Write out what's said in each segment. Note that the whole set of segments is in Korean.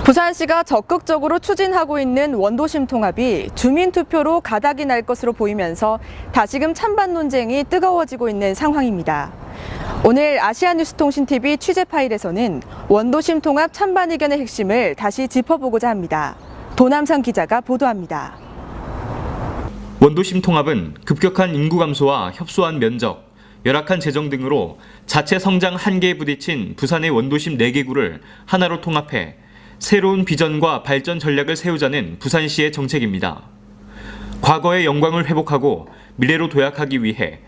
부산시가 적극적으로 추진하고 있는 원도심 통합이 주민투표로 가닥이 날 것으로 보이면서 다시금 찬반 논쟁이 뜨거워지고 있는 상황입니다. 오늘 아시아뉴스통신TV 취재 파일에서는 원도심 통합 찬반 의견의 핵심을 다시 짚어보고자 합니다. 도남상 기자가 보도합니다. 원도심 통합은 급격한 인구 감소와 협소한 면적, 열악한 재정 등으로 자체 성장 한계에 부딪힌 부산의 원도심 4개구를 하나로 통합해 새로운 비전과 발전 전략을 세우자는 부산시의 정책입니다. 과거의 영광을 회복하고 미래로 도약하기 위해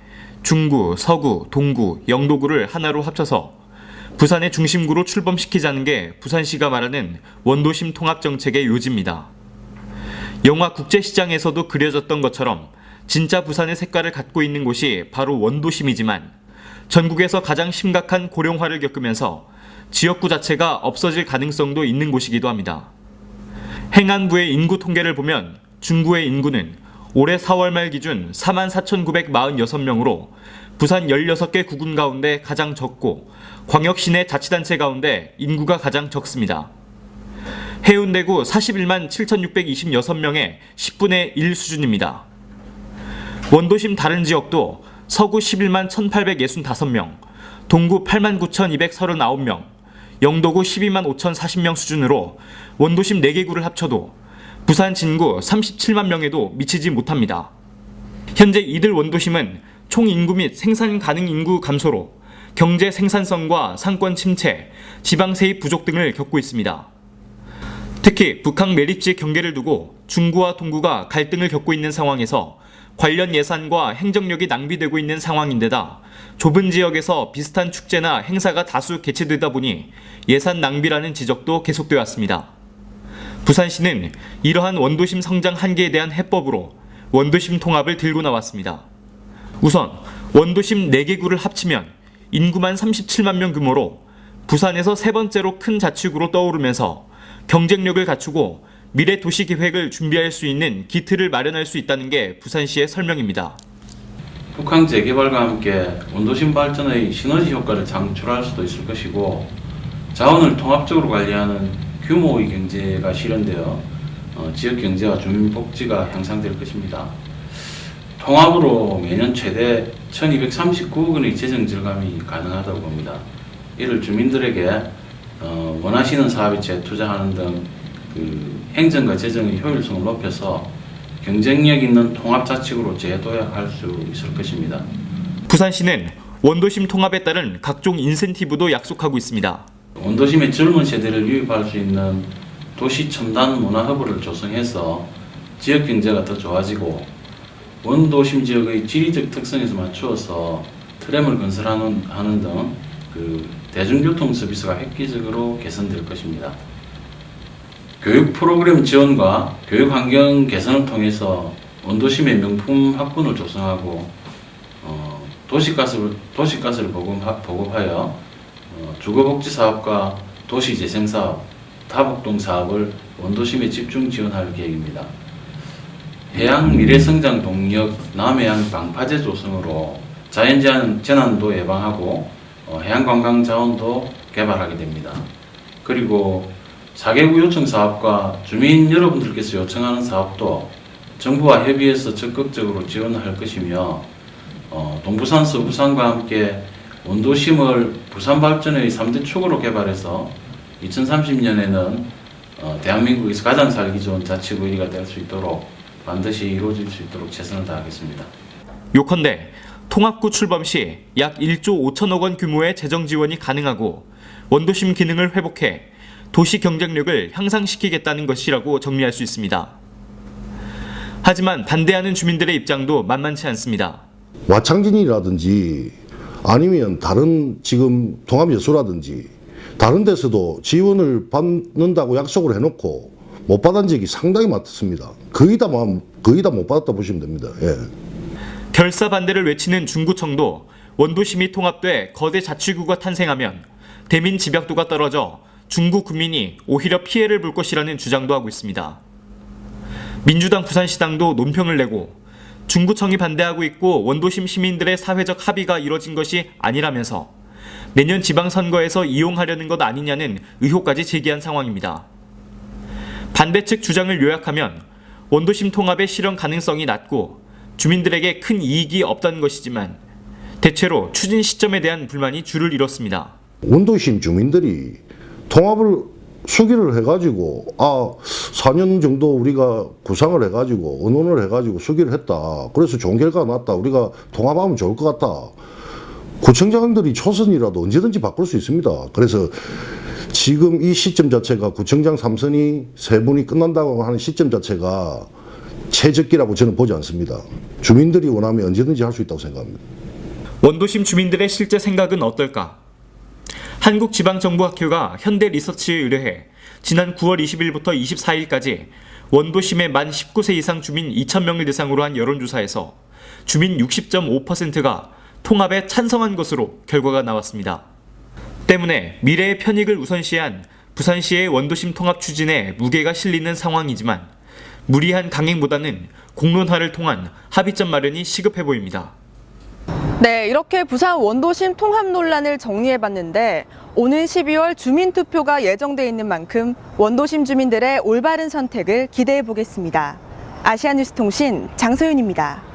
중구, 서구, 동구, 영도구를 하나로 합쳐서 부산의 중심구로 출범시키자는 게 부산시가 말하는 원도심 통합 정책의 요지입니다. 영화 국제시장에서도 그려졌던 것처럼 진짜 부산의 색깔을 갖고 있는 곳이 바로 원도심이지만 전국에서 가장 심각한 고령화를 겪으면서 지역구 자체가 없어질 가능성도 있는 곳이기도 합니다. 행안부의 인구 통계를 보면 중구의 인구는 올해 4월 말 기준 44,946명으로 부산 16개 구군 가운데 가장 적고 광역시내 자치단체 가운데 인구가 가장 적습니다. 해운대구 41만 7,626명의 10분의 1 수준입니다. 원도심 다른 지역도 서구 11만 1,865명, 동구 8만 9,239명, 영도구 12만 5,040명 수준으로 원도심 4개구를 합쳐도 부산 진구 37만 명에도 미치지 못합니다. 현재 이들 원도심은 총 인구 및 생산 가능 인구 감소로 경제 생산성과 상권 침체, 지방 세입 부족 등을 겪고 있습니다. 특히 북한 매립지 경계를 두고 중구와 동구가 갈등을 겪고 있는 상황에서 관련 예산과 행정력이 낭비되고 있는 상황인데다 좁은 지역에서 비슷한 축제나 행사가 다수 개최되다 보니 예산 낭비라는 지적도 계속되어 왔습니다. 부산시는 이러한 원도심 성장 한계에 대한 해법으로 원도심 통합을 들고 나왔습니다. 우선 원도심 4개구를 합치면 인구만 37만 명 규모로 부산에서 세 번째로 큰 자치구로 떠오르면서 경쟁력을 갖추고 미래 도시 계획을 준비할 수 있는 기틀을 마련할 수 있다는 게 부산시의 설명입니다. 북한 재개발과 함께 원도심 발전의 시너지 효과를 창출할 수도 있을 것이고 자원을 통합적으로 관리하는 규모의 경제가 실현되어 지역 경제와 주민 복지가 향상될 것입니다. 통합으로 매년 최대 1,239억 원의 재정 절감이 가능하다고 봅니다. 이를 주민들에게 원하시는 사업에 재투자하는 등 행정과 재정의 효율성을 높여서 경쟁력 있는 통합자치구로 재도약할 수 있을 것입니다. 부산시는 원도심 통합에 따른 각종 인센티브도 약속하고 있습니다. 원도심의 젊은 세대를 유입할 수 있는 도시 첨단 문화허브를 조성해서 지역 경제가 더 좋아지고 원도심 지역의 지리적 특성에서 맞추어서 트램을 건설하는 등 대중교통 서비스가 획기적으로 개선될 것입니다. 교육 프로그램 지원과 교육 환경 개선을 통해서 원도심의 명품 학군을 조성하고 도시가스를 보급하여 주거복지 사업과 도시재생 사업, 다복동 사업을 원도심에 집중 지원할 계획입니다. 해양 미래성장 동력 남해안 방파제 조성으로 자연재난도 예방하고 해양관광 자원도 개발하게 됩니다. 그리고 4개구 요청 사업과 주민 여러분들께서 요청하는 사업도 정부와 협의해서 적극적으로 지원할 것이며 동부산, 서부산과 함께 원도심을 부산 발전의 3대 축으로 개발해서 2030년에는 대한민국에서 가장 살기 좋은 자치구 1위가 될 수 있도록 반드시 이루어질 수 있도록 최선을 다하겠습니다. 요컨대 통합구 출범 시 약 1조 5천억 원 규모의 재정 지원이 가능하고 원도심 기능을 회복해 도시 경쟁력을 향상시키겠다는 것이라고 정리할 수 있습니다. 하지만 반대하는 주민들의 입장도 만만치 않습니다. 와창진이라든지 아니면 다른 지금 통합여수라든지 다른 데서도 지원을 받는다고 약속을 해놓고 못 받은 적이 상당히 많습니다. 거의 다 못 받았다 보시면 됩니다. 예. 결사 반대를 외치는 중구청도 원도심이 통합돼 거대 자치구가 탄생하면 대민 집약도가 떨어져 중구 구민이 오히려 피해를 볼 것이라는 주장도 하고 있습니다. 민주당 부산시당도 논평을 내고 중구청이 반대하고 있고 원도심 시민들의 사회적 합의가 이뤄진 것이 아니라면서 내년 지방선거에서 이용하려는 것 아니냐는 의혹까지 제기한 상황입니다. 반대 측 주장을 요약하면 원도심 통합의 실현 가능성이 낮고 주민들에게 큰 이익이 없다는 것이지만 대체로 추진 시점에 대한 불만이 줄을 이뤘습니다. 원도심 주민들이 통합을 수기를 해가지고 4년 정도 우리가 구상을 해가지고 의논을 해가지고 수기를 했다. 그래서 좋은 결과가 났다. 우리가 통합하면 좋을 것 같다. 구청장들이 초선이라도 언제든지 바꿀 수 있습니다. 그래서 지금 이 시점 자체가 구청장 3선이 3분이 끝난다고 하는 시점 자체가 최적기라고 저는 보지 않습니다. 주민들이 원하면 언제든지 할 수 있다고 생각합니다. 원도심 주민들의 실제 생각은 어떨까? 한국지방정보학회가 현대리서치에 의뢰해 지난 9월 20일부터 24일까지 원도심의 만 19세 이상 주민 2,000명을 대상으로 한 여론조사에서 주민 60.5%가 통합에 찬성한 것으로 결과가 나왔습니다. 때문에 미래의 편익을 우선시한 부산시의 원도심 통합 추진에 무게가 실리는 상황이지만 무리한 강행보다는 공론화를 통한 합의점 마련이 시급해 보입니다. 네, 이렇게 부산 원도심 통합 논란을 정리해봤는데 오는 12월 주민투표가 예정돼 있는 만큼 원도심 주민들의 올바른 선택을 기대해 보겠습니다. 아시아뉴스통신 장소윤입니다.